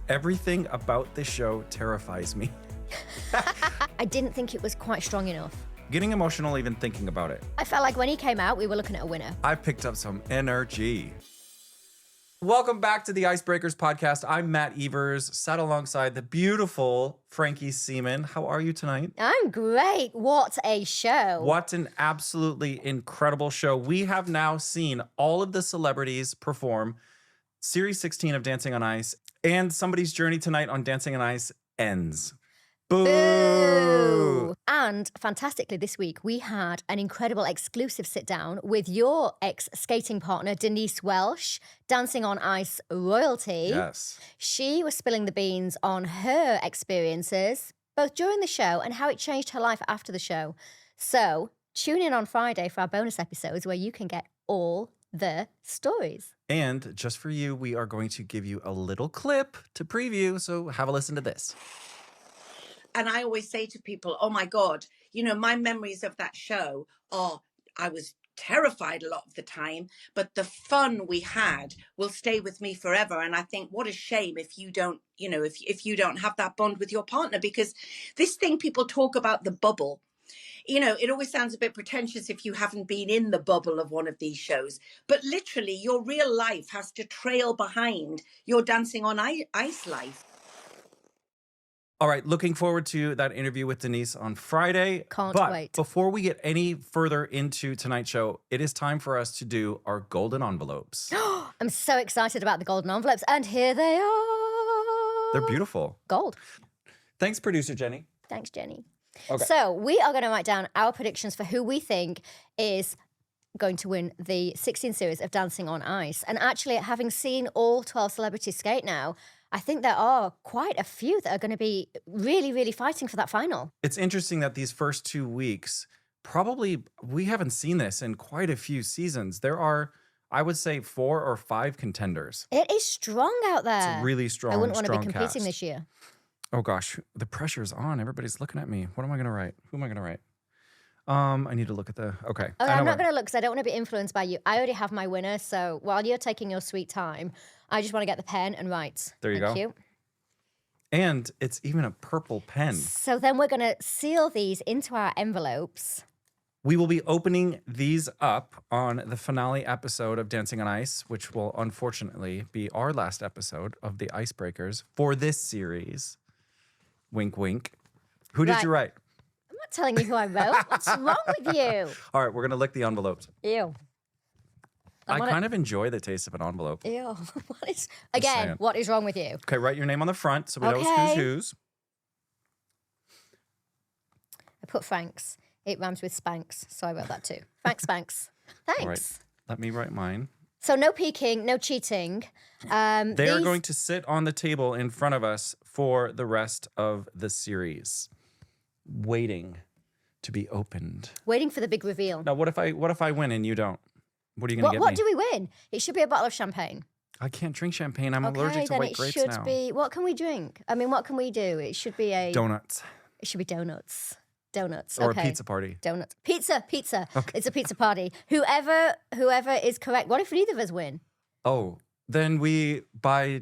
Everything about this show terrifies me. I didn't think it was quite strong enough. Getting emotional even thinking about it. I felt like when he came out, we were looking at a winner. I picked up some energy. Welcome back to the Icebreakers podcast. I'm Matt Evers, sat alongside the beautiful Frankie Seaman. How are you tonight? I'm great. What a show. What an absolutely incredible show. We have now seen all of the celebrities perform Series 16 of Dancing on Ice, and somebody's journey tonight on Dancing on Ice ends. Boo! Boo! And fantastically, this week we had an incredible exclusive sit down with your ex-skating partner, Denise Welsh, Dancing on Ice royalty. Yes. She was spilling the beans on her experiences, both during the show and how it changed her life after the show. So tune in on Friday for our bonus episodes where you can get all the stories. And just for you, we are going to give you a little clip to preview, so have a listen to this. And I always say to people, oh my God, you know, my memories of that show are, I was terrified a lot of the time, but the fun we had will stay with me forever. And I think what a shame if you don't, you know, if you don't have that bond with your partner, because this thing people talk about, the bubble, you know, it always sounds a bit pretentious if you haven't been in the bubble of one of these shows, but literally your real life has to trail behind your Dancing on Ice life. All right, looking forward to that interview with Denise on Friday. Can't but wait. Before we get any further into tonight's show, it is time for us to do our golden envelopes. I'm so excited about the golden envelopes, and here they are. They're beautiful. Gold. Thanks, producer Jenny. Thanks, Jenny. Okay. So we are going to write down our predictions for who we think is going to win the 16 series of Dancing on Ice. And actually, having seen all 12 celebrities skate now, I think there are quite a few that are going to be really, really fighting for that final. It's interesting that these first 2 weeks, probably we haven't seen this in quite a few seasons. There are, I would say, 4 or 5 contenders. It is strong out there. It's really strong. I wouldn't want to be strong competing cast. this year. Oh gosh, the pressure's on. Everybody's looking at me. What am I going to write? Who am I going to write? I need to look at the, okay. Oh, I'm not going to look because I don't want to be influenced by you. I already have my winner, so while you're taking your sweet time, I just want to get the pen and write. There you Thank go. you. And it's even a purple pen. So then we're going to seal these into our envelopes. We will be opening these up on the finale episode of Dancing on Ice, which will unfortunately be our last episode of the Icebreakers for this series. Wink, wink. Who did Right. you write? I'm not telling you who I wrote. What's wrong with you? All right, we're going to lick the envelopes. Ew. I kind of enjoy the taste of an envelope. Ew. What is, saying. again, what is wrong with you? Okay, write your name on the front so we know Okay. who's. I put Franks. It rhymes with Spanks, so I wrote that too. Frank Spanks. Thanks. All right, let me write mine. So no peeking, no cheating. They are going to sit on the table in front of us for the rest of the series, waiting to be opened. Waiting for the big reveal. Now, what if I win and you don't? What are you going to get What me? do we win? It should be a bottle of champagne. I can't drink champagne. I'm Okay, allergic to then white it grapes should now. be. What can we drink? I mean, what can we do? It should be a. Donuts It should be donuts. Donuts. or okay. a pizza party. Donuts. Pizza. It's a pizza party. Whoever is correct. What if neither of us win? Oh, then we buy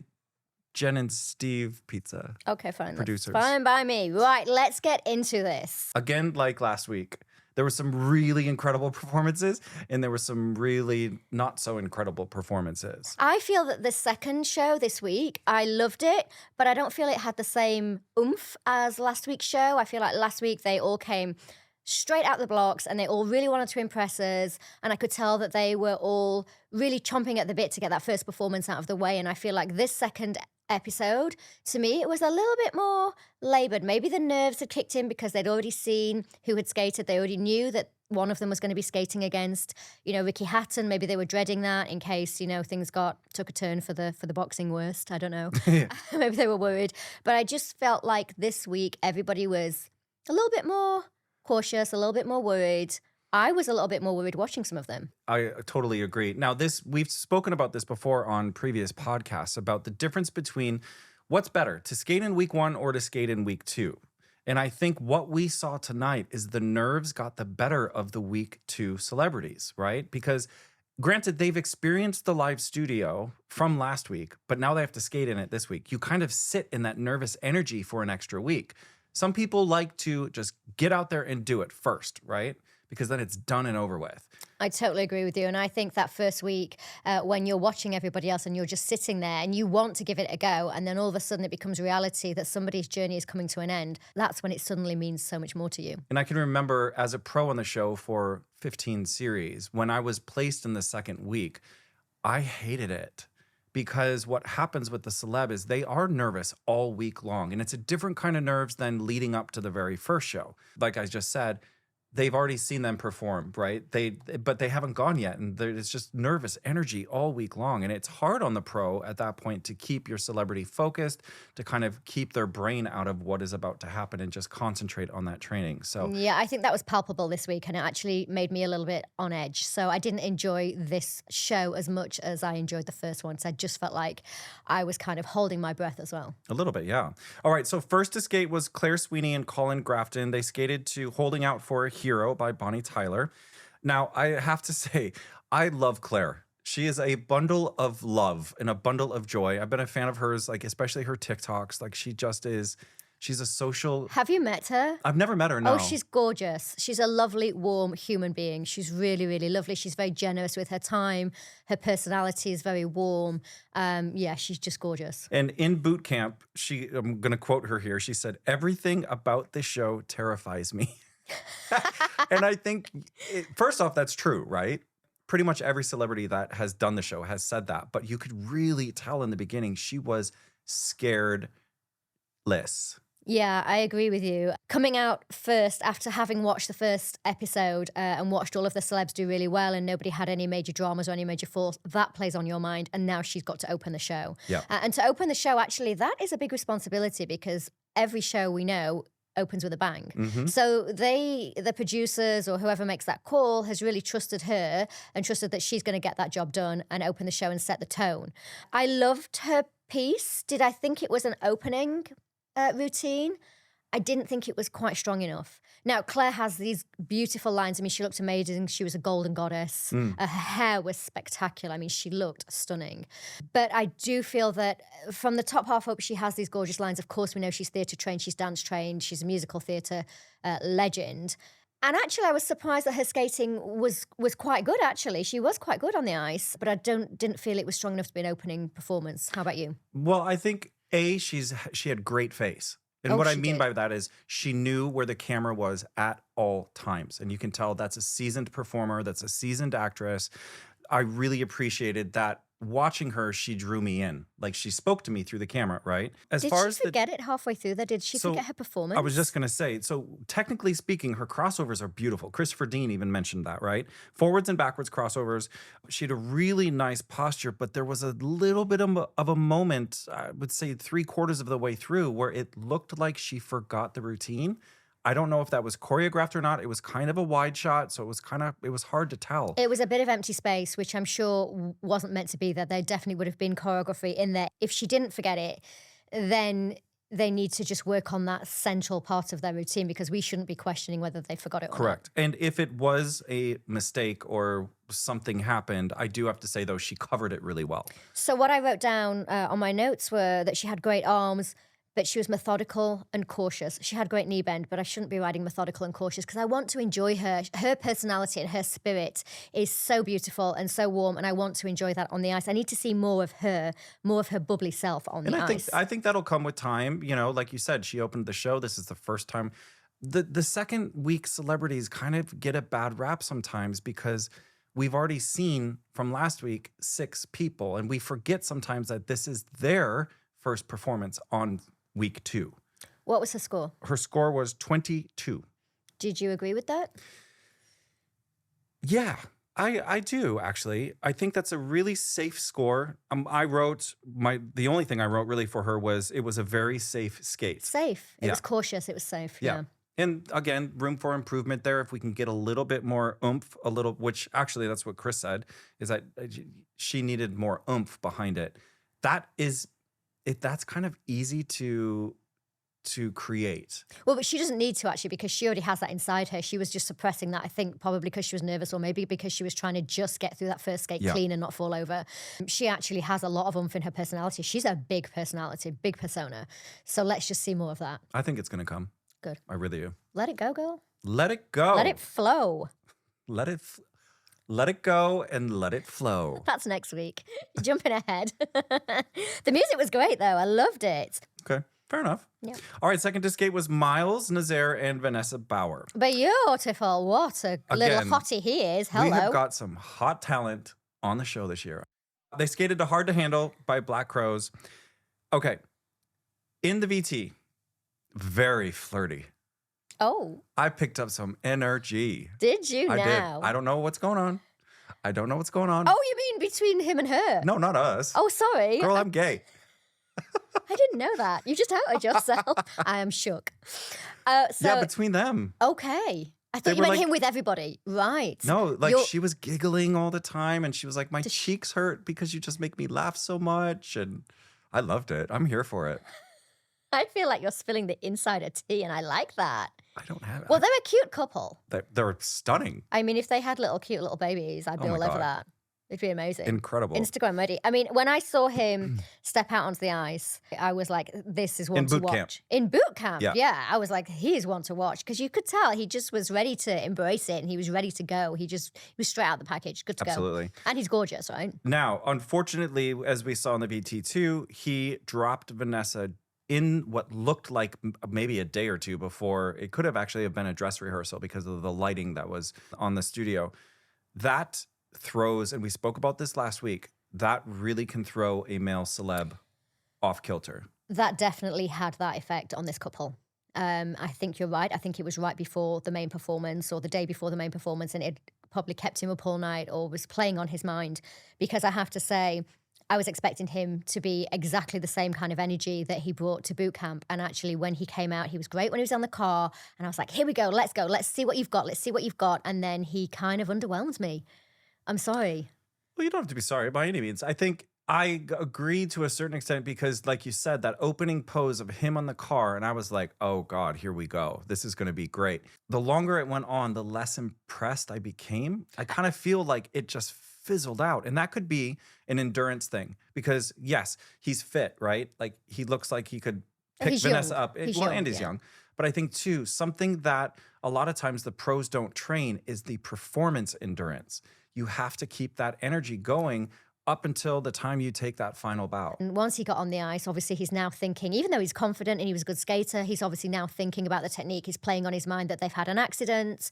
Jen and Steve pizza. Okay, fine. Producers. That's fine by me. Right, let's get into this. Again, like last week, there were some really incredible performances and there were some really not so incredible performances. I feel that the second show this week, I loved it, but I don't feel it had the same oomph as last week's show. I feel like last week they all came straight out the blocks and they all really wanted to impress us. And I could tell that they were all really chomping at the bit to get that first performance out of the way. And I feel like this second episode, to me, it was a little bit more labored. Maybe the nerves had kicked in because they'd already seen who had skated. They already knew that one of them was going to be skating against, Ricky Hatton. Maybe they were dreading that in case, things took a turn for the boxing worst. I don't know. Maybe they were worried. But I just felt like this week, everybody was a little bit more cautious, a little bit more worried. I was a little bit more worried watching some of them. I totally agree. Now, we've spoken about this before on previous podcasts about the difference between what's better, to skate in week 1 or to skate in week 2. And I think what we saw tonight is the nerves got the better of the week 2 celebrities, right? Because Granted, they've experienced the live studio from last week, but now they have to skate in it this week. You kind of sit in that nervous energy for an extra week. Some people like to just get out there and do it first, right? Because then it's done and over with. I totally agree with you. And I think that first week, when you're watching everybody else and you're just sitting there and you want to give it a go, and then all of a sudden it becomes reality that somebody's journey is coming to an end, that's when it suddenly means so much more to you. And I can remember as a pro on the show for 15 series, when I was placed in the second week, I hated it. Because what happens with the celeb is they are nervous all week long. And it's a different kind of nerves than leading up to the very first show. Like I just said, they've already seen them perform, right? But they haven't gone yet. And it's just nervous energy all week long. And it's hard on the pro at that point to keep your celebrity focused, to kind of keep their brain out of what is about to happen and just concentrate on that training. So yeah, I think that was palpable this week, and it actually made me a little bit on edge. So I didn't enjoy this show as much as I enjoyed the first one. So I just felt like I was kind of holding my breath as well. a little bit, yeah. All right, so first to skate was Claire Sweeney and Colin Grafton. They skated to Holding Out for a Hero by Bonnie Tyler. Now, I have to say, I love Claire. She is a bundle of love and a bundle of joy. I've been a fan of hers, like especially her TikToks. Like she just is, she's a social. Have you met her? I've never met her, no. Oh, she's gorgeous. She's a lovely, warm human being. She's really, really lovely. She's very generous with her time. Her personality is very warm. Yeah, she's just gorgeous. And in boot camp, I'm going to quote her here. She said, "Everything about this show terrifies me." And I think, first off, that's true, right? Pretty much every celebrity that has done the show has said that. But you could really tell in the beginning she was scared-less. Yeah, I agree with you. Coming out first after having watched the first episode and watched all of the celebs do really well and nobody had any major dramas or any major falls, that plays on your mind. And now she's got to open the show. Yeah. And to open the show, actually, that is a big responsibility because every show we know opens with a bang. Mm-hmm. So the producers or whoever makes that call has really trusted her and trusted that she's going to get that job done and open the show and set the tone. I loved her piece. Did I think it was an opening routine? I didn't think it was quite strong enough. Now, Claire has these beautiful lines. I mean, she looked amazing. She was a golden goddess. Her hair was spectacular. I mean, she looked stunning. But I do feel that from the top half up, she has these gorgeous lines. Of course, we know she's theatre trained, she's dance trained, she's a musical theatre legend. And actually, I was surprised that her skating was quite good, actually. She was quite good on the ice, but I didn't feel it was strong enough to be an opening performance. How about you? Well, I think, she had great face. And what I mean by that is she knew where the camera was at all times. And you can tell that's a seasoned performer, that's a seasoned actress. I really appreciated that. Watching her, she drew me in. Like she spoke to me through the camera, right? Did she forget it halfway through there? Did she forget her performance? I was just going to say, so technically speaking, her crossovers are beautiful. Christopher Dean even mentioned that, right? Forwards and backwards crossovers. She had a really nice posture, but there was a little bit of a moment, I would say 3/4 of the way through, where it looked like she forgot the routine. I don't know if that was choreographed or not. It was kind of a wide shot, so it was hard to tell. It was a bit of empty space, which I'm sure wasn't meant to be there. There definitely would have been choreography in there. If she didn't forget it, then they need to just work on that central part of their routine because we shouldn't be questioning whether they forgot it or not. Correct. And if it was a mistake or something happened, I do have to say, though, she covered it really well. So what I wrote down on my notes were that she had great arms, but she was methodical and cautious. She had great knee bend, but I shouldn't be writing methodical and cautious because I want to enjoy her. Her personality and her spirit is so beautiful and so warm, and I want to enjoy that on the ice. I need to see more of her bubbly self on the ice. I think that'll come with time. You know, like you said, she opened the show. This is the first time. The second week celebrities kind of get a bad rap sometimes because we've already seen from last week 6 people, and we forget sometimes that this is their first performance on week 2. What was her score? Her score was 22. Did you agree with that? Yeah, I do, actually. I think that's a really safe score. The only thing I wrote really for her was it was a very safe skate. Safe. It was cautious. It was safe. Yeah. And again, room for improvement there. If we can get a little bit more oomph, which actually that's what Chris said, is that she needed more oomph behind it. That's kind of easy to to create. Well, but she doesn't need to actually because she already has that inside her. She was just suppressing that, I think, probably because she was nervous or maybe because she was trying to just get through that first skate clean and not fall over. She actually has a lot of oomph in her personality. She's a big personality, big persona. So let's just see more of that. I think it's going to come. Good. I really do. Let it go, girl. Let it go. Let it flow. Let it go and let it flow. That's next week. Jumping ahead. The music was great, though. I loved it. Okay, fair enough. Yeah. All right, second to skate was Miles, Nazir, and Vanessa Bauer. Beautiful. What a little hottie he is. Hello. We have got some hot talent on the show this year. They skated to Hard to Handle by Black Crows. Okay, in the VT, very flirty. Oh. I picked up some energy. Did you I now? did. I don't know what's going on. Oh, you mean between him and her? No, not us. Oh, sorry. Girl, I'm gay. I didn't know that. You just outed yourself. I am shook. Yeah, between them. Okay. I thought you meant him with everybody. Right. No, she was giggling all the time and she was like, my cheeks hurt because you just make me laugh so much. And I loved it. I'm here for it. I feel like you're spilling the insider tea and I like that. I don't have it. Well, they're a cute couple. They're stunning. I mean, if they had cute little babies, I'd be all over that. It'd be amazing. Incredible. Instagram ready. I mean, when I saw him step out onto the ice, I was like, this is one to watch. Camp. In boot camp. Yeah. I was like, he is one to watch because you could tell he just was ready to embrace it and he was ready to go. He was straight out the package. Good to Absolutely. go. And he's gorgeous, right? Now, unfortunately, as we saw in the VT2, he dropped Vanessa in what looked like maybe a day or two before. It could have actually been a dress rehearsal because of the lighting that was on the studio. That throws, and we spoke about this last week, that really can throw a male celeb off kilter. That definitely had that effect on this couple. I think you're right. I think it was right before the main performance or the day before the main performance, and it probably kept him up all night or was playing on his mind. Because I have to say, I was expecting him to be exactly the same kind of energy that he brought to boot camp. And actually, when he came out, he was great when he was on the car. And I was like, here we go. Let's see what you've got. Let's see what you've got. And then he kind of underwhelmed me. I'm sorry. Well, you don't have to be sorry by any means. I think I agree to a certain extent because, like you said, that opening pose of him on the car, and I was like, oh, God, here we go. This is going to be great. The longer it went on, the less impressed I became. I kind of feel like it just fizzled out. And that could be an endurance thing because, yes, he's fit, right? Like, he looks like he could pick Vanessa up. He's young. But I think, too, something that a lot of times the pros don't train is the performance endurance. You have to keep that energy going up until the time you take that final bow. And once he got on the ice, obviously he's now thinking, even though he's confident and he was a good skater, he's obviously now thinking about the technique. He's playing on his mind that they've had an accident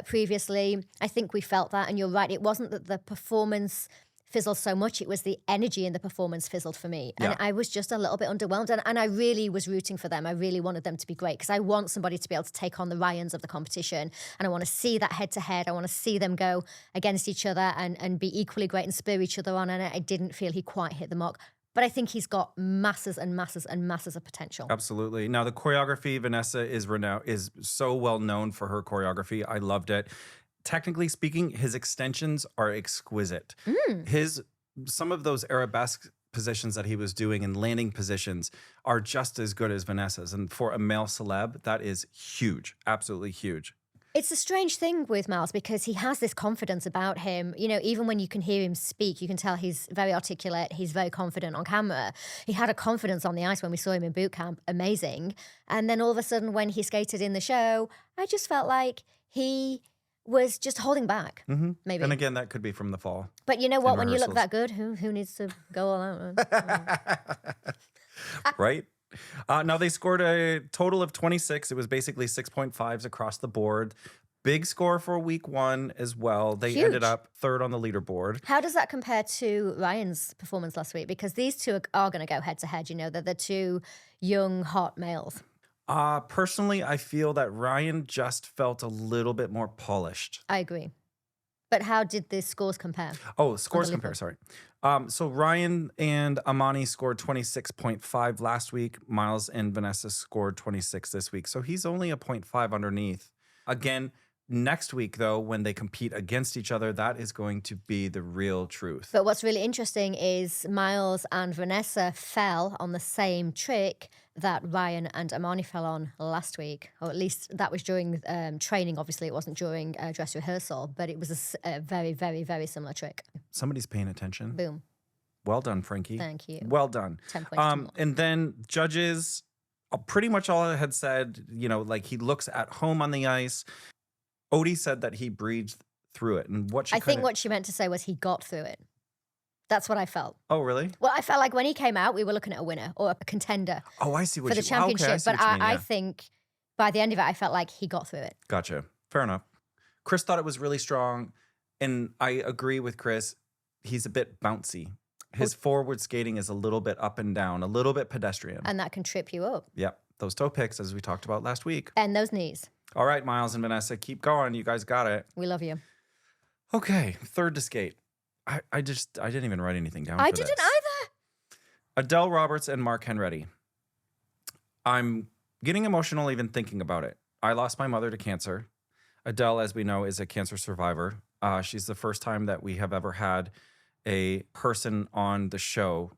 previously. I think we felt that, and you're right. It wasn't that the performance fizzled so much, it was the energy in the performance fizzled for me. And I was just a little bit underwhelmed. And I really was rooting for them. I really wanted them to be great because I want somebody to be able to take on the Ryans of the competition. And I want to see that head to head. I want to see them go against each other and be equally great and spur each other on. And I didn't feel he quite hit the mark. But I think he's got masses and masses and masses of potential. Absolutely. Now, the choreography, Vanessa is so well known for her choreography. I loved it. Technically speaking, his extensions are exquisite. Some of those arabesque positions that he was doing and landing positions are just as good as Vanessa's. And for a male celeb, that is huge, absolutely huge. It's a strange thing with Miles because he has this confidence about him. You know, even when you can hear him speak, you can tell he's very articulate. He's very confident on camera. He had a confidence on the ice when we saw him in boot camp. Amazing. And then all of a sudden when he skated in the show, I just felt like he was just holding back, maybe. And again, that could be from the fall. But you know what? When you look that good, who needs to go all out? Right? Now, they scored a total of 26. It was basically 6.5s across the board. Big score for week one as well. They ended up third on the leaderboard. How does that compare to Ryan's performance last week? Because these two are going to go head to head. You know, they're the two young, hot males. Personally, I feel that Ryan just felt a little bit more polished. I agree. But how did the scores compare? Oh, scores compare, sorry. So Ryan and Amani scored 26.5 last week. Miles and Vanessa scored 26 this week. So he's only a 0.5 underneath. Again, Next week, though, when they compete against each other, that is going to be the real truth. But what's really interesting is Miles and Vanessa fell on the same trick that Ryan and Amani fell on last week, or at least that was during training. Obviously, it wasn't during dress rehearsal, but it was a very, very, very similar trick. Somebody's paying attention. Boom. Well done, Frankie. Thank you. Well done. 10 points to Mark. And then judges, pretty much all I had said, like he looks at home on the ice. Odie said that he breathed through it. And what she I think what she meant to say was he got through it. That's what I felt. Oh, really? Well, I felt like when he came out, we were looking at a winner or a contender Oh, I see what for the championship. Okay, I see but what you mean, I yeah. think by the end of it, I felt like he got through it. Gotcha. Fair enough. Chris thought it was really strong. And I agree with Chris. He's a bit bouncy. His forward skating is a little bit up and down, a little bit pedestrian. And that can trip you up. Yep. Those toe picks, as we talked about last week. And those knees. All right, Miles and Vanessa, keep going. You guys got it. We love you. Okay, third to skate. I didn't even write anything down. I for didn't this. either. Adele Roberts and Mark Henretti. I'm getting emotional even thinking about it. I lost my mother to cancer. Adele, as we know, is a cancer survivor. She's the first time that we have ever had a person on the show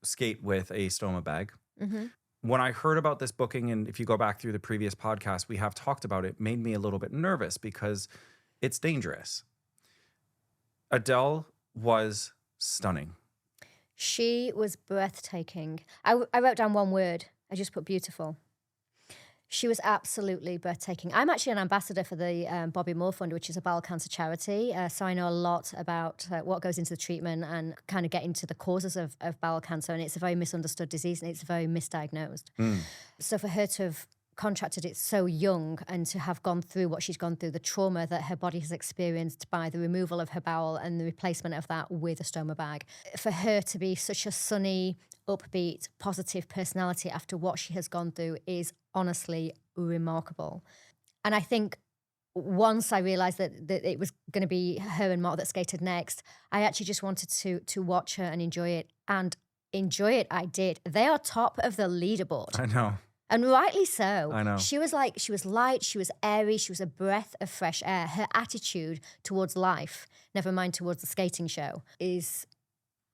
skate with a stoma bag. Mm-hmm. When I heard about this booking, and if you go back through the previous podcast, we have talked about it, made me a little bit nervous because it's dangerous. Adele was stunning. She was breathtaking. I wrote down one word. I just put beautiful. She was absolutely breathtaking. I'm actually an ambassador for the Bobby Moore Fund, which is a bowel cancer charity. So I know a lot about what goes into the treatment and kind of get into the causes of bowel cancer. And it's a very misunderstood disease and it's very misdiagnosed. So for her to have contracted it so young and to have gone through what she's gone through, the trauma that her body has experienced by the removal of her bowel and the replacement of that with a stoma bag, for her to be such a sunny, upbeat, positive personality after what she has gone through is honestly remarkable. And I think once I realised that it was going to be her and Mark that skated next, I actually just wanted to watch her and enjoy it. And enjoy it I did. They are top of the leaderboard. I know. And rightly so. I know. She was light, she was airy, she was a breath of fresh air. Her attitude towards life, never mind towards the skating show, is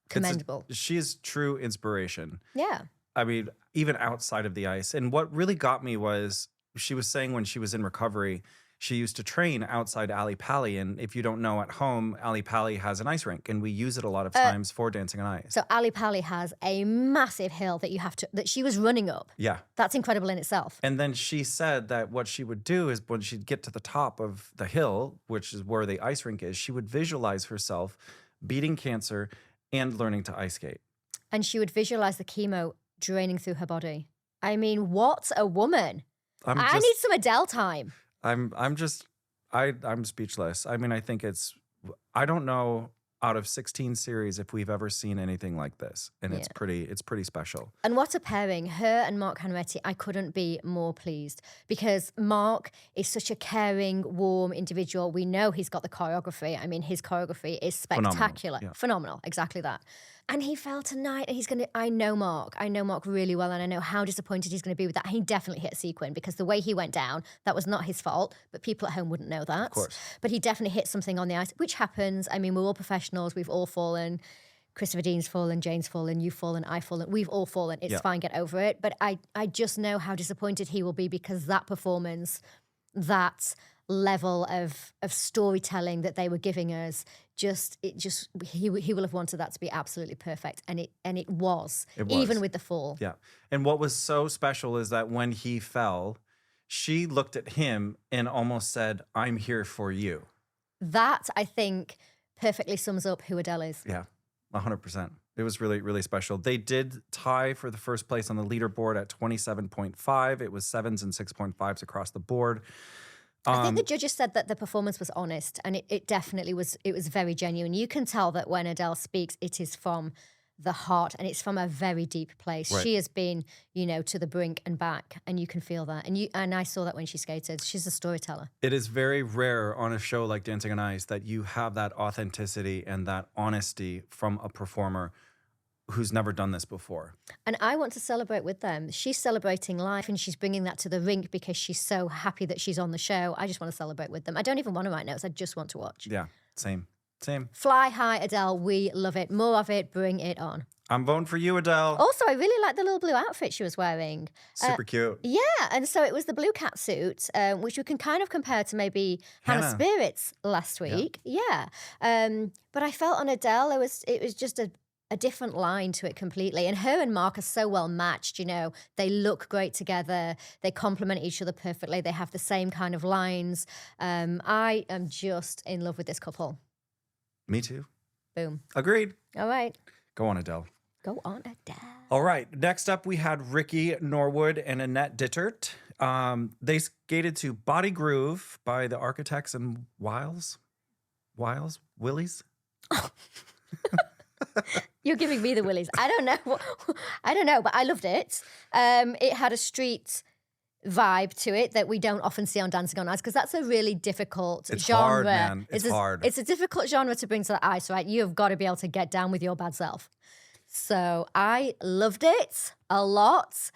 commendable. She is true inspiration. Yeah. I mean, even outside of the ice. And what really got me was she was saying when she was in recovery, she used to train outside Ali Pali. And if you don't know at home, Ali Pali has an ice rink and we use it a lot of times for dancing on ice. So Ali Pali has a massive hill that she was running up. Yeah. That's incredible in itself. And then she said that what she would do is when she'd get to the top of the hill, which is where the ice rink is, she would visualize herself beating cancer and learning to ice skate. And she would visualize the chemo draining through her body. I mean, what a woman. I need some Adele time. I'm speechless. I mean, I don't know out of 16 series if we've ever seen anything like this. And it's pretty special. And what a pairing. Her and Mark Henretti, I couldn't be more pleased because Mark is such a caring, warm individual. We know he's got the choreography. I mean, his choreography is spectacular. Phenomenal. Exactly that. And he fell tonight and I know Mark really well and I know how disappointed he's going to be with that. He definitely hit a sequin because the way he went down, that was not his fault, but people at home wouldn't know that. Of course. But he definitely hit something on the ice, which happens. I mean, we're all professionals. We've all fallen. Christopher Dean's fallen, Jane's fallen, you've fallen, I've fallen. We've all fallen. It's fine, get over it. But I just know how disappointed he will be because that performance, that level of storytelling that they were giving us, he will have wanted that to be absolutely perfect, and it was even with the fall. Yeah, and what was so special is that when he fell, she looked at him and almost said, "I'm here for you." That I think perfectly sums up who Adele is. Yeah, 100%. It was really, really special. They did tie for the first place on the leaderboard at 27.5. It was 7s and 6.5s across the board. I think the judges said that the performance was honest, and it definitely was. It was very genuine. You can tell that when Adele speaks, it is from the heart, and it's from a very deep place. Right. She has been, to the brink and back, and you can feel that. And I saw that when she skated. She's a storyteller. It is very rare on a show like Dancing on Ice that you have that authenticity and that honesty from a performer who's never done this before. And I want to celebrate with them. She's celebrating life and she's bringing that to the rink because she's so happy that she's on the show. I just want to celebrate with them. I don't even want to write notes. I just want to watch. Yeah, same. Fly high, Adele. We love it. More of it. Bring it on. I'm voting for you, Adele. Also, I really like the little blue outfit she was wearing. Super cute. Yeah, and so it was the blue cat suit, which we can kind of compare to maybe Hannah Spirit's last week. Yeah. But I felt on Adele, it was just a different line to it completely. And her and Mark are so well matched, you know. They look great together. They complement each other perfectly. They have the same kind of lines. I am just in love with this couple. Me too. Boom. Agreed. All right. Go on, Adele. Go on, Adele. All right. Next up, we had Ricky Norwood and Annette Dittert. They skated to Body Groove by the Architects and Willies? You're giving me the willies. I don't know, but I loved it. It had a street vibe to it that we don't often see on Dancing on Ice because that's a really difficult genre. Hard, man. It's hard. It's a difficult genre to bring to the ice, right? You have got to be able to get down with your bad self. So I loved it a lot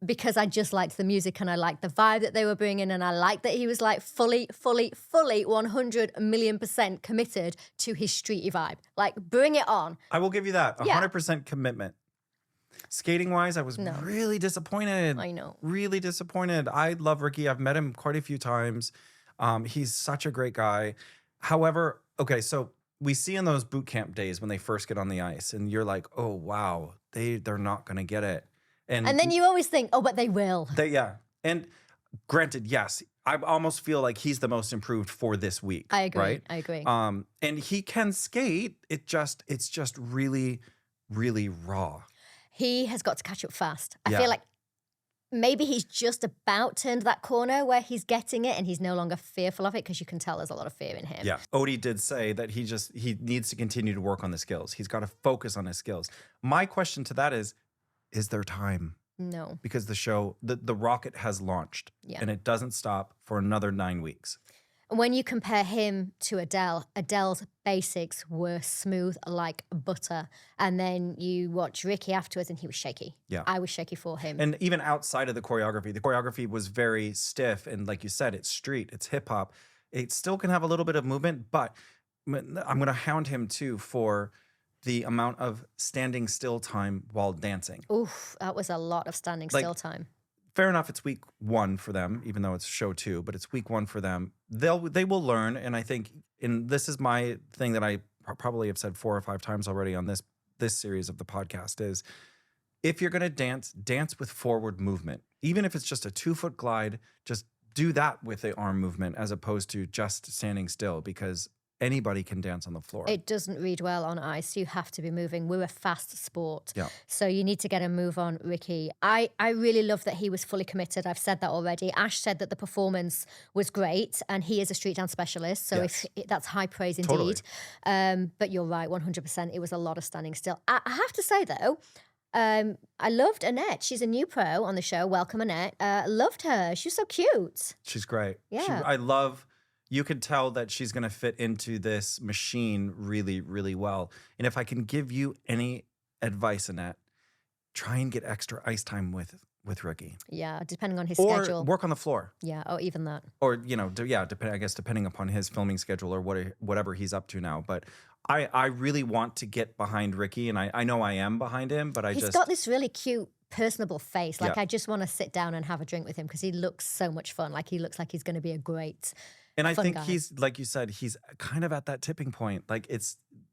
because I just liked the music and I liked the vibe that they were bringing and I liked that he was like fully 100 million% committed to his streety vibe. Like, bring it on. I will give you that. 100% commitment. Skating wise, I was really disappointed. I know. Really disappointed. I love Ricky. I've met him quite a few times. He's such a great guy. However, okay, so we see in those boot camp days when they first get on the ice and you're like, oh, wow, they're not going to get it. And then you always think, oh, but they will. And granted, yes, I almost feel like he's the most improved for this week. I agree. Right? I agree. And he can skate. It's just really, really raw. He has got to catch up fast. I feel like maybe he's just about turned that corner where he's getting it and he's no longer fearful of it because you can tell there's a lot of fear in him. Yeah. Odie did say that he needs to continue to work on the skills. He's got to focus on his skills. My question to that is there time? No. Because the show, the rocket has launched and it doesn't stop for another 9 weeks. When you compare him to Adele, Adele's basics were smooth like butter. And then you watch Ricky afterwards and he was shaky. Yeah. I was shaky for him. And even outside of the choreography was very stiff. And like you said, it's street, it's hip hop. It still can have a little bit of movement, but I'm going to hound him too for the amount of standing still time while dancing. Oof, that was a lot of standing still time. Fair enough, it's week 1 for them, even though it's show 2, but it's week 1 for them. They will learn, and I think, and this is my thing that I probably have said 4 or 5 times already on this series of the podcast is, if you're going to dance with forward movement. Even if it's just a 2-foot glide, just do that with the arm movement as opposed to just standing still, because anybody can dance on the floor. It doesn't read well on ice. You have to be moving. We're a fast sport. Yeah. So you need to get a move on, Ricky. I really love that he was fully committed. I've said that already. Ash said that the performance was great and he is a street dance specialist. So that's high praise indeed. Totally. But you're right, 100%. It was a lot of standing still. I have to say though, I loved Annette. She's a new pro on the show. Welcome, Annette. Loved her. She was so cute. She's great. Yeah. You could tell that she's going to fit into this machine really, really well. And if I can give you any advice, Annette, try and get extra ice time with Ricky. Yeah, depending on his schedule. Or work on the floor. Yeah, or even that. Or, depending upon his filming schedule or whatever he's up to now. But I really want to get behind Ricky, and I know I am behind him, but He's got this really cute, personable face. Like, I just want to sit down and have a drink with him because he looks so much fun. Like, he looks like he's going to be a great And I think guy. he's, like you said, he's kind of at that tipping point. Like,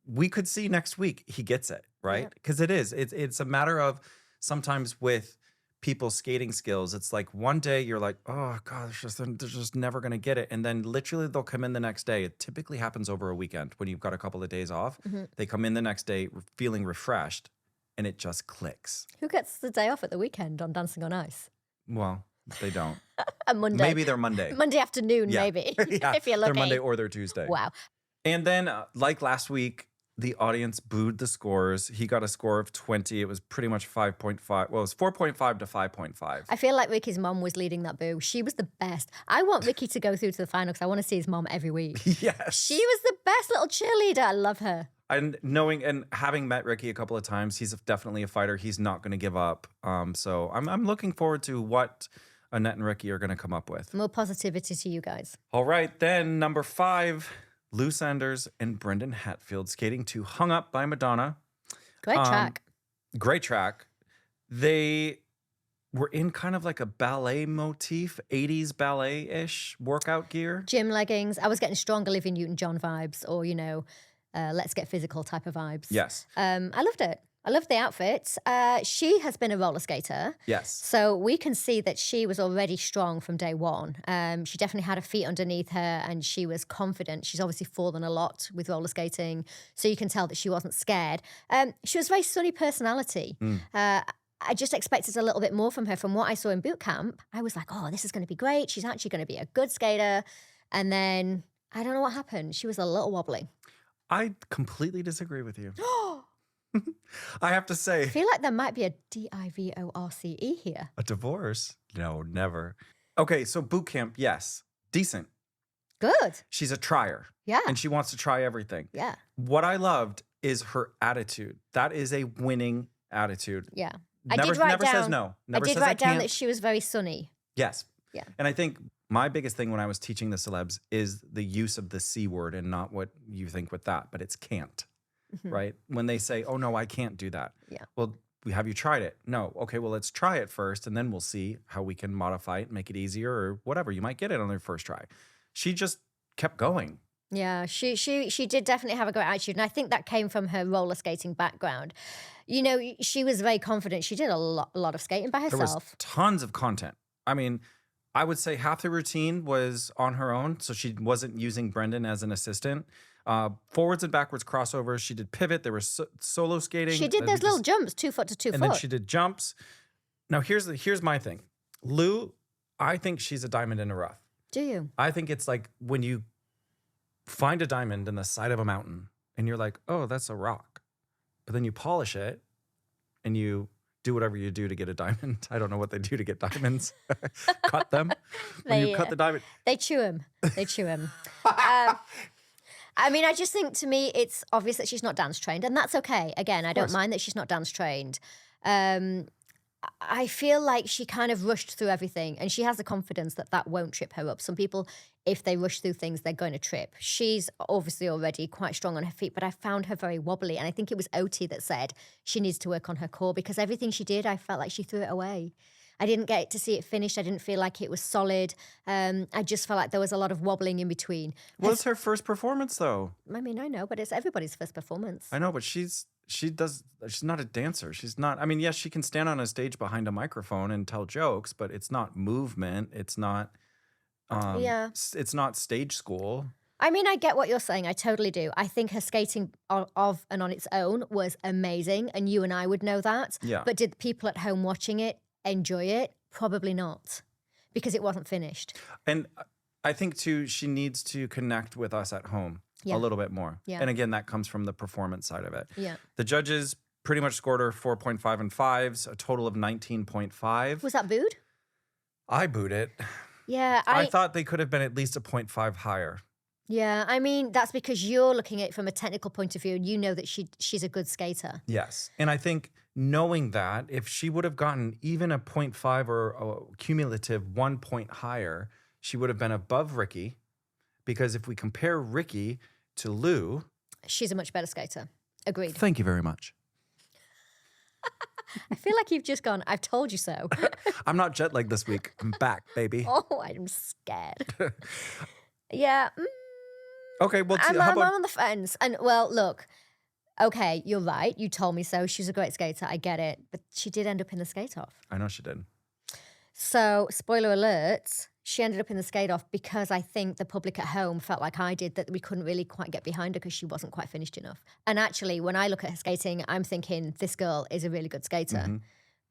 we could see next week he gets it, right? Because it's a matter of sometimes with people's skating skills, it's like one day you're like, oh God, they're just never going to get it. And then literally they'll come in the next day. It typically happens over a weekend when you've got a couple of days off. Mm-hmm. They come in the next day feeling refreshed and it just clicks. Who gets the day off at the weekend on Dancing on Ice? Well, they don't. A Monday. Maybe they're Monday. Monday afternoon, maybe, if you're lucky. They're Monday or they're Tuesday. Wow. And then, like last week, the audience booed the scores. He got a score of 20. It was pretty much 5.5. Well, it was 4.5 to 5.5. I feel like Ricky's mom was leading that boo. She was the best. I want Ricky to go through to the final because I want to see his mom every week. Yes. She was the best little cheerleader. I love her. And knowing and having met Ricky a couple of times, he's definitely a fighter. He's not going to give up. So I'm looking forward to what Annette and Ricky are going to come up with. More positivity to you guys. All right, then number 5, Lou Sanders and Brendan Hatfield skating to "Hung Up" by Madonna. Great track. Great track. They were in kind of like a ballet motif, 80s ballet-ish workout gear. Gym leggings. I was getting strong Olivia Newton-John vibes, or let's get physical type of vibes. Yes. I loved it. I loved the outfits. She has been a roller skater. Yes. So we can see that she was already strong from day one. She definitely had her feet underneath her and she was confident. She's obviously fallen a lot with roller skating. So you can tell that she wasn't scared. She was a very sunny personality. I just expected a little bit more from her. From what I saw in boot camp, I was like, oh, this is going to be great. She's actually going to be a good skater. And then I don't know what happened. She was a little wobbly. I completely disagree with you. I have to say. I feel like there might be a divorce here. A divorce? No, never. Okay, so boot camp, yes. Decent. Good. She's a trier. Yeah. And she wants to try everything. Yeah. What I loved is her attitude. That is a winning attitude. Yeah. Never says no. Never I did says write down can't. that she was very sunny. Yes. Yeah. And I think my biggest thing when I was teaching the celebs is the use of the C word and not what you think with that, but it's can't, right? When they say, oh, no, I can't do that. Yeah. Well, have you tried it? No. Okay, well, let's try it first, and then we'll see how we can modify it, make it easier or whatever. You might get it on your first try. She just kept going. Yeah, she did definitely have a great attitude. And I think that came from her roller skating background. She was very confident. She did a lot of skating by There was herself. tons of content. I mean, I would say half the routine was on her own, so she wasn't using Brendan as an assistant. Forwards and backwards crossovers. She did pivot. There was solo skating. She did those little jumps, 2 foot to 2 foot. And then she did jumps. Now, here's my thing. Lou, I think she's a diamond in the rough. Do you? I think it's like when you find a diamond in the side of a mountain and you're like, oh, that's a rock. But then you polish it and you do whatever you do to get a diamond. I don't know what they do to get diamonds. Cut them. When you cut the diamond. They chew him. I mean, I just think to me, it's obvious that she's not dance trained, and that's okay. Again, I don't mind that she's not dance trained. I feel like she kind of rushed through everything, and she has the confidence that won't trip her up. Some people, if they rush through things, they're going to trip. She's obviously already quite strong on her feet, but I found her very wobbly, and I think it was Oti that said she needs to work on her core because everything she did, I felt like she threw it away. I didn't get to see it finished. I didn't feel like it was solid. I just felt like there was a lot of wobbling in between. What's her first performance, though? I mean, I know, but it's everybody's first performance. I know, but she's not a dancer. She's not. I mean, yes, she can stand on a stage behind a microphone and tell jokes, but it's not movement. It's not. It's not stage school. I mean, I get what you're saying. I totally do. I think her skating of and on its own was amazing, and you and I would know that. Yeah. But did people at home watching it enjoy it? Probably not, because it wasn't finished. And I think too, she needs to connect with us at home a little bit more. Yeah. And again, that comes from the performance side of it. Yeah. The judges pretty much scored her 4.5 and 5s, a total of 19.5. Was that booed? I booed it. Yeah. I thought they could have been at least a 0.5 higher. Yeah, I mean, that's because you're looking at it from a technical point of view and you know that she's a good skater. Yes. And I think knowing that, if she would have gotten even a 0.5 or a cumulative 1 point higher, she would have been above Ricky. Because if we compare Ricky to Lou... She's a much better skater. Agreed. Thank you very much. I feel like you've just gone, I've told you so. I'm not jet lagged this week. I'm back, baby. Oh, I'm scared. Yeah. Okay, well, I'm on the fence. And, well, look, okay, you're right. You told me so. She's a great skater. I get it. But she did end up in the skate-off. I know she did. So, spoiler alert, she ended up in the skate-off because I think the public at home felt like I did, that we couldn't really quite get behind her because she wasn't quite finished enough. And actually, when I look at her skating, I'm thinking, this girl is a really good skater. Mm-hmm.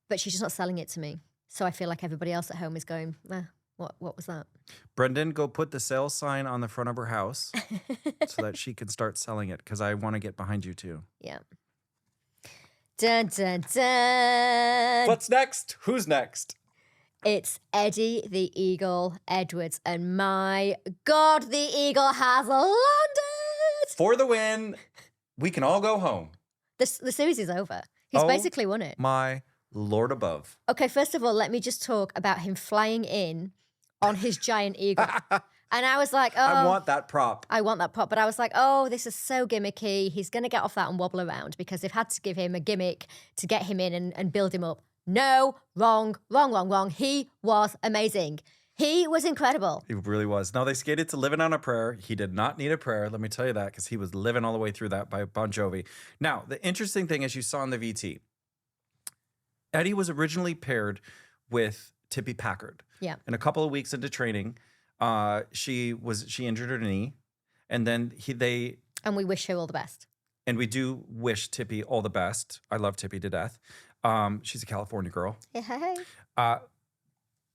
But she's just not selling it to me. So I feel like everybody else at home is going, what was that? Brendan, go put the sale sign on the front of her house so that she can start selling it, because I want to get behind you too. Yeah. Dun, dun, dun. What's next? Who's next? It's Eddie the Eagle Edwards. And my God, the Eagle has landed. For the win. We can all go home. The series is over. He's Oh. basically won it. My Lord above. Okay, first of all, let me just talk about him flying in on his giant eagle. And I was like, oh. I want that prop. I want that prop. But I was like, oh, this is so gimmicky. He's going to get off that and wobble around because they've had to give him a gimmick to get him in and build him up. No, wrong. He was amazing. He was incredible. He really was. Now, they skated to Living on a Prayer. He did not need a prayer. Let me tell you that, because he was living all the way through that by Bon Jovi. Now, the interesting thing, as you saw in the VT, Eddie was originally paired with Tippy Packard. Yeah. And a couple of weeks into training, she injured her knee, and then And we wish her all the best. and we do wish Tippy all the best. I love Tippy to death. She's a California girl. Hey.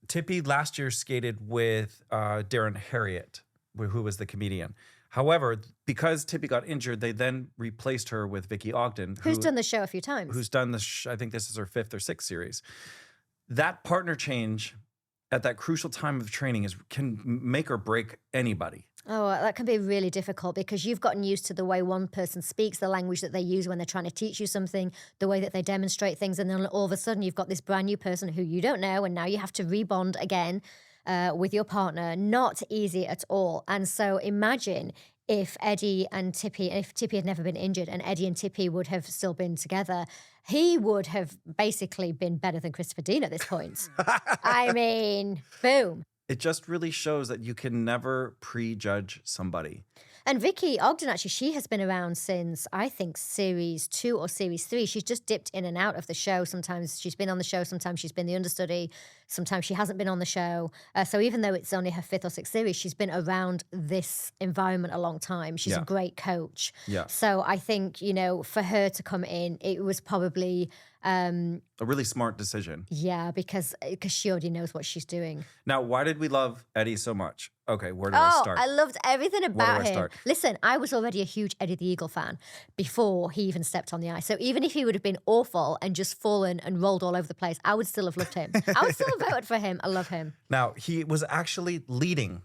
Tippy last year skated with Darren Harriott, who was the comedian. However, because Tippy got injured, they then replaced her with Vicky Ogden, Who's done the show a few times. who's done I think this is her 5th or 6th series. That partner change at that crucial time of training can make or break anybody. Oh, that can be really difficult because you've gotten used to the way one person speaks, the language that they use when they're trying to teach you something, the way that they demonstrate things. And then all of a sudden you've got this brand new person who you don't know. And now you have to rebond again with your partner. Not easy at all. And so imagine if Eddie and Tippy, if Tippy had never been injured and Eddie and Tippy would have still been together, he would have basically been better than Christopher Dean at this point. I mean, boom. It just really shows that you can never prejudge somebody. And Vicky Ogden, actually, she has been around since, I think, series 2 or series 3. She's just dipped in and out of the show. Sometimes she's been on the show, sometimes she's been the understudy, sometimes she hasn't been on the show. So even though it's only her 5th or 6th series, she's been around this environment a long time. She's a great coach. Yeah. So I think, you know, for her to come in, it was probably... a really smart decision. Yeah, because she already knows what she's doing. Now, why did we love Eddie so much? Okay, where do I start? I loved everything about him. Start? Listen, I was already a huge Eddie the Eagle fan before he even stepped on the ice. So even if he would have been awful and just fallen and rolled all over the place, I would still have loved him. I would still have voted for him. I love him. Now, he was actually leading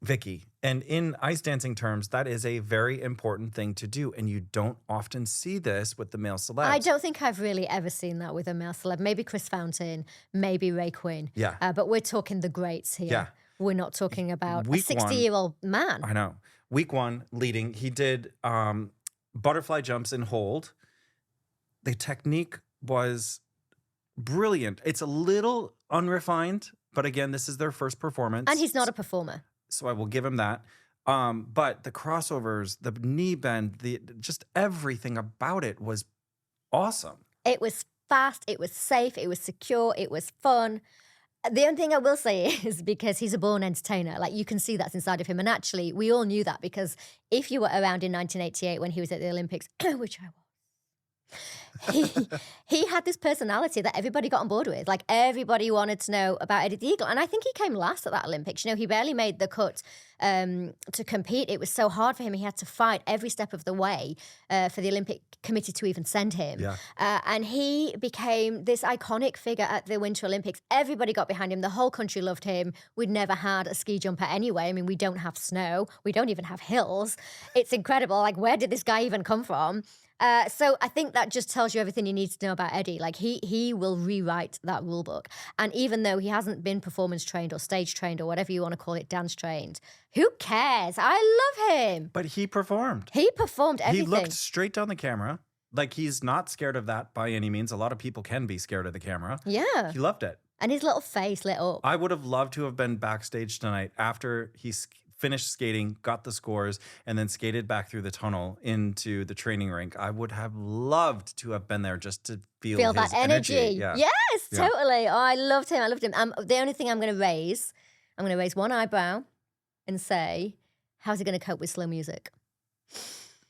Vicky. And in ice dancing terms, that is a very important thing to do. And you don't often see this with the male celebs. I don't think I've really ever seen that with a male celeb. Maybe Chris Fountain, maybe Ray Quinn. Yeah. But we're talking the greats here. Yeah. We're not talking about a Week 60-year-old man. I know. Week 1, leading, he did butterfly jumps and hold. The technique was brilliant. It's a little unrefined, but again, this is their first performance. And he's not a performer. So I will give him that. But the crossovers, the knee bend, just everything about it was awesome. It was fast, it was safe, it was secure, it was fun. The only thing I will say is because he's a born entertainer, like you can see that's inside of him. And actually, we all knew that because if you were around in 1988 when he was at the Olympics, which I was, he had this personality that everybody got on board with. Like everybody wanted to know about Eddie the Eagle. And I think he came last at that Olympics. You know, he barely made the cut to compete. It was so hard for him. He had to fight every step of the way for the Olympic Committee to even send him. Yeah. And he became this iconic figure at the Winter Olympics. Everybody got behind him. The whole country loved him. We'd never had a ski jumper anyway. I mean, we don't have snow. We don't even have hills. It's incredible. Like, where did this guy even come from? So I think that just tells you everything you need to know about Eddie. Like he will rewrite that rule book. And even though he hasn't been performance trained or stage trained or whatever you want to call it, dance trained, who cares? I love him. But he performed. He performed everything. He looked straight down the camera. Like he's not scared of that by any means. A lot of people can be scared of the camera. Yeah. He loved it. And his little face lit up. I would have loved to have been backstage tonight after he finished skating, got the scores, and then skated back through the tunnel into the training rink. I would have loved to have been there just to feel his that energy. Yeah. Yes, Yeah. totally. Oh, I loved him. The only thing I'm going to raise one eyebrow and say, how's he going to cope with slow music?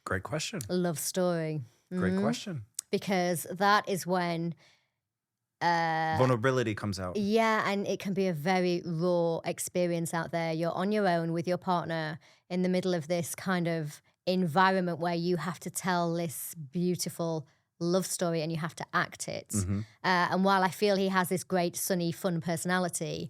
Great question. Love story. Great question. Because that is when... vulnerability comes out. Yeah, and it can be a very raw experience out there. You're on your own with your partner in the middle of this kind of environment where you have to tell this beautiful love story and you have to act it. And while I feel he has this great, sunny, fun personality,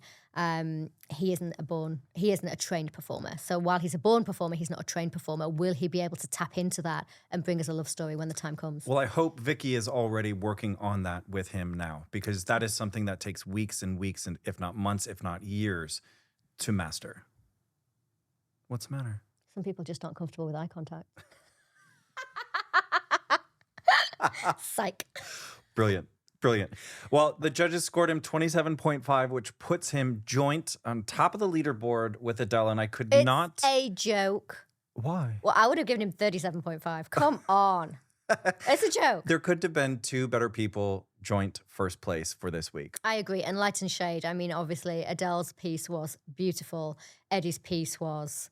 he isn't a trained performer. So while he's a born performer, he's not a trained performer. Will he be able to tap into that and bring us a love story when the time comes? Well, I hope Vicky is already working on that with him now, because that is something that takes weeks and weeks, and if not months, if not years, to master. What's the matter? Some people just aren't comfortable with eye contact. Psych. Brilliant. Brilliant. Well, the judges scored him 27.5, which puts him joint on top of the leaderboard with Adele, and I could not... It's a joke. Why? Well, I would have given him 37.5. Come on. It's a joke. There could have been two better people joint first place for this week. I agree. And light and shade. I mean, obviously, Adele's piece was beautiful. Eddie's piece was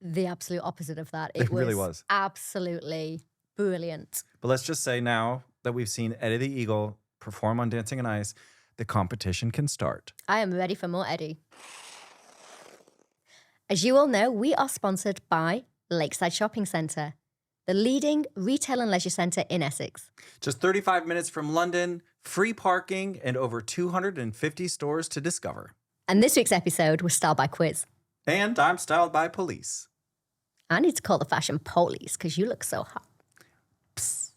the absolute opposite of that. It really was. Absolutely brilliant. But let's just say now that we've seen Eddie the Eagle perform on Dancing on Ice, the competition can start. I am ready for more Eddie. As you all know, we are sponsored by Lakeside Shopping Centre, the leading retail and leisure centre in Essex. Just 35 minutes from London, free parking, and over 250 stores to discover. And this week's episode was styled by Quiz. And I'm styled by Police. I need to call the fashion police because you look so hot. Psst.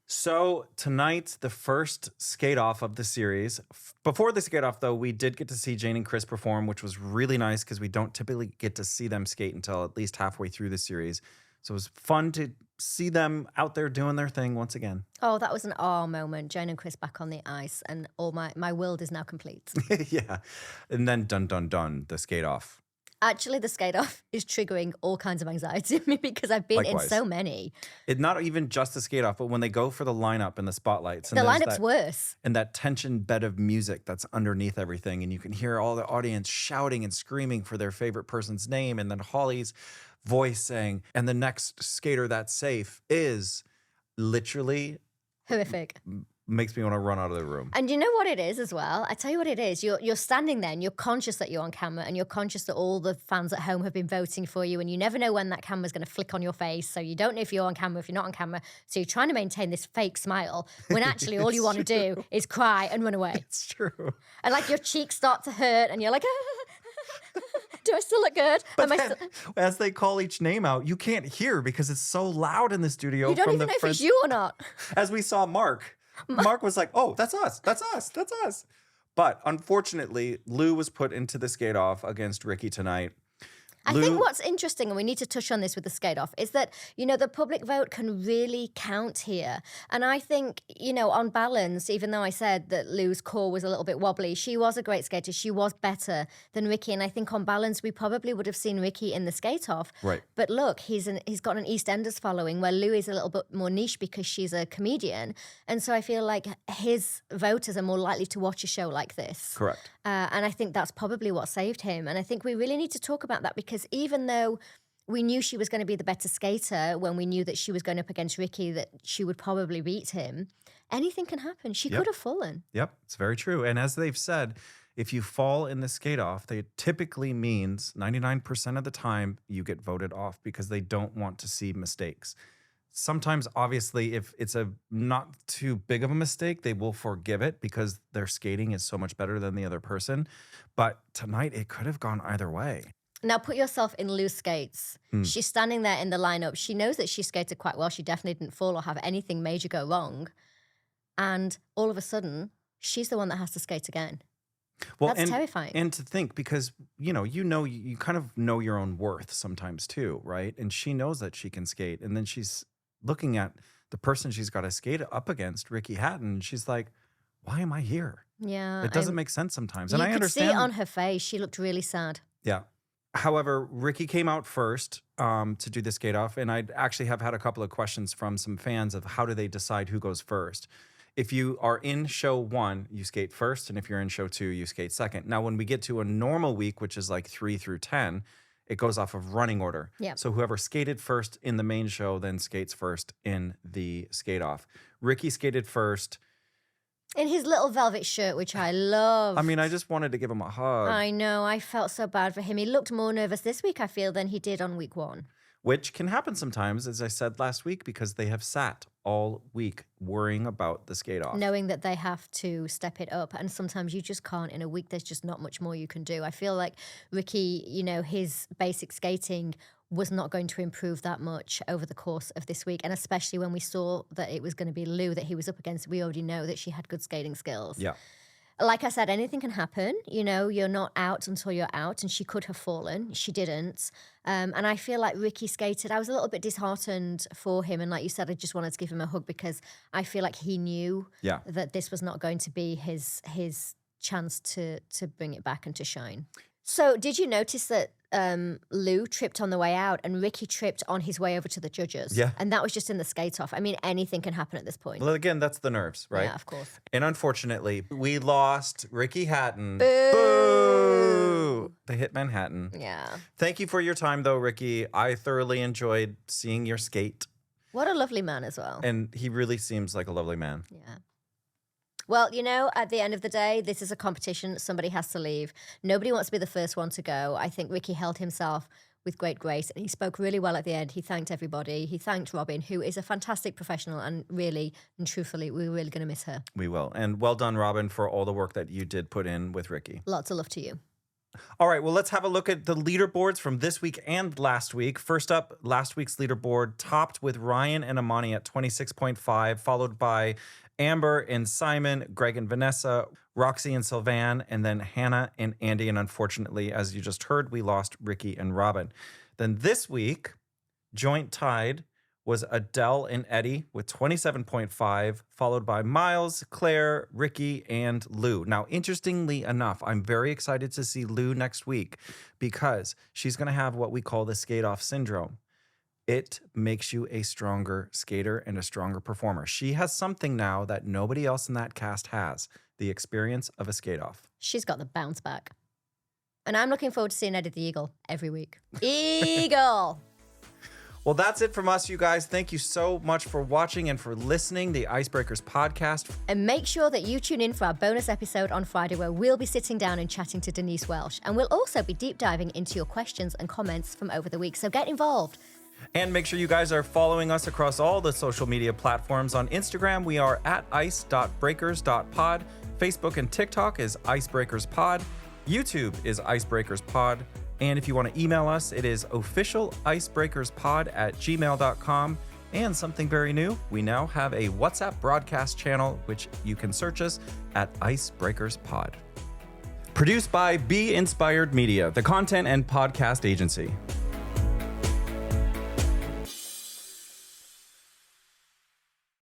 So tonight, the first skate off of the series. Before the skate off, though, we did get to see Jane and Chris perform, which was really nice because we don't typically get to see them skate until at least halfway through the series. So it was fun to see them out there doing their thing once again. Oh, that was an awe moment. Jane and Chris back on the ice, and all my world is now complete. Yeah. And then dun, dun, dun, the skate off. Actually, the skate off is triggering all kinds of anxiety in me because I've been Likewise. in so many. It's not even just the skate off, but when they go for the lineup and the spotlights. And The there's lineup's that, worse. And that tension bed of music that's underneath everything. And you can hear all the audience shouting and screaming for their favorite person's name. And then Holly's voice saying, and the next skater that's safe is literally Horrific. makes me want to run out of the room. And you know what it is as well? I tell you what it is. You're standing there and you're conscious that you're on camera and you're conscious that all the fans at home have been voting for you and you never know when that camera's going to flick on your face. So you don't know if you're on camera, if you're not on camera. So you're trying to maintain this fake smile when actually all you want to do is cry and run away. It's true. And like your cheeks start to hurt and you're like, do I still look good? But then, as they call each name out, you can't hear because it's so loud in the studio. You don't from even the know if it's you or not. As we saw Mark. Mark was like, oh, that's us. That's us. That's us. But unfortunately, Lou was put into the skate off against Ricky tonight. I think what's interesting, and we need to touch on this with the skate off, is that, you know, the public vote can really count here. And I think, you know, on balance, even though I said that Lou's core was a little bit wobbly, she was a great skater. She was better than Ricky. And I think on balance, we probably would have seen Ricky in the skate off. Right. But look, he's got an EastEnders following where Lou is a little bit more niche because she's a comedian. And so I feel like his voters are more likely to watch a show like this. Correct. And I think that's probably what saved him. And I think we really need to talk about that because even though we knew she was going to be the better skater when we knew that she was going up against Ricky, that she would probably beat him, anything can happen. She could have fallen. Yep, it's very true. And as they've said, if you fall in the skate off, it typically means 99% of the time you get voted off because they don't want to see mistakes. Sometimes, obviously, if it's a not too big of a mistake, they will forgive it because their skating is so much better than the other person. But tonight, it could have gone either way. Now, put yourself in Lou's skates. She's standing there in the lineup. She knows that she skated quite well. She definitely didn't fall or have anything major go wrong. And all of a sudden, she's the one that has to skate again. Well, that's terrifying. And to think, because, you kind of know your own worth sometimes too, right? And she knows that she can skate. And then she's looking at the person she's got to skate up against, Ricky Hatton, and she's like, why am I here? Yeah. It doesn't make sense sometimes. And I understand. You could see it on her face. She looked really sad. Yeah. However, Ricky came out first to do the skate off, and I actually have had a couple of questions from some fans of how do they decide who goes first. If you are in show 1, you skate first, and if you're in show 2, you skate second. Now, when we get to a normal week, which is like 3 through 10, it goes off of running order. Yeah. So whoever skated first in the main show then skates first in the skate off. Ricky skated first. In his little velvet shirt, which I love. I mean, I just wanted to give him a hug. I know. I felt so bad for him. He looked more nervous this week, I feel, than he did on week 1. which can happen sometimes, as I said last week, because they have sat all week worrying about the skate off. Knowing that they have to step it up. And sometimes you just can't. In a week, there's just not much more you can do. I feel like Ricky, his basic skating was not going to improve that much over the course of this week. And especially when we saw that it was going to be Lou that he was up against, we already know that she had good skating skills. Yeah. Like I said, anything can happen. You're not out until you're out, and she could have fallen. She didn't. And I feel like Ricky skated. I was a little bit disheartened for him. And like you said, I just wanted to give him a hug because I feel like he knew that this was not going to be his chance to bring it back and to shine. So did you notice that Lou tripped on the way out and Ricky tripped on his way over to the judges? Yeah. And that was just in the skate off. I mean, anything can happen at this point. Well, again, that's the nerves, right? Yeah, of course. And unfortunately, we lost Ricky Hatton. Boo! Boo! The Hit Manhattan. Yeah. Thank you for your time, though, Ricky. I thoroughly enjoyed seeing your skate. What a lovely man as well. And he really seems like a lovely man. Yeah. Well, at the end of the day, this is a competition. Somebody has to leave. Nobody wants to be the first one to go. I think Ricky held himself with great grace. And he spoke really well at the end. He thanked everybody. He thanked Robin, who is a fantastic professional. And really and truthfully, we're really going to miss her. We will. And well done, Robin, for all the work that you did put in with Ricky. Lots of love to you. All right, well, let's have a look at the leaderboards from this week and last week. First up, last week's leaderboard topped with Ryan and Amani at 26.5, followed by Amber and Simon, Greg and Vanessa, Roxy and Sylvan, and then Hannah and Andy. And unfortunately, as you just heard, we lost Ricky and Robin. Then this week, joint tied was Adele and Eddie with 27.5, followed by Miles, Claire, Ricky, and Lou. Now, interestingly enough, I'm very excited to see Lou next week because she's going to have what we call the skate-off syndrome. It makes you a stronger skater and a stronger performer. She has something now that nobody else in that cast has, the experience of a skate-off. She's got the bounce back. And I'm looking forward to seeing Eddie the Eagle every week. Eagle! Well, that's it from us, you guys. Thank you so much for watching and for listening the Icebreakers podcast. And make sure that you tune in for our bonus episode on Friday where we'll be sitting down and chatting to Denise Welsh. And we'll also be deep diving into your questions and comments from over the week. So get involved. And make sure you guys are following us across all the social media platforms. On Instagram, we are at ice.breakers.pod. Facebook and TikTok is IcebreakersPod. YouTube is IcebreakersPod. And if you want to email us, it is officialicebreakerspod@gmail.com. And something very new, we now have a WhatsApp broadcast channel, which you can search us at Icebreakers Pod. Produced by Be Inspired Media, the content and podcast agency.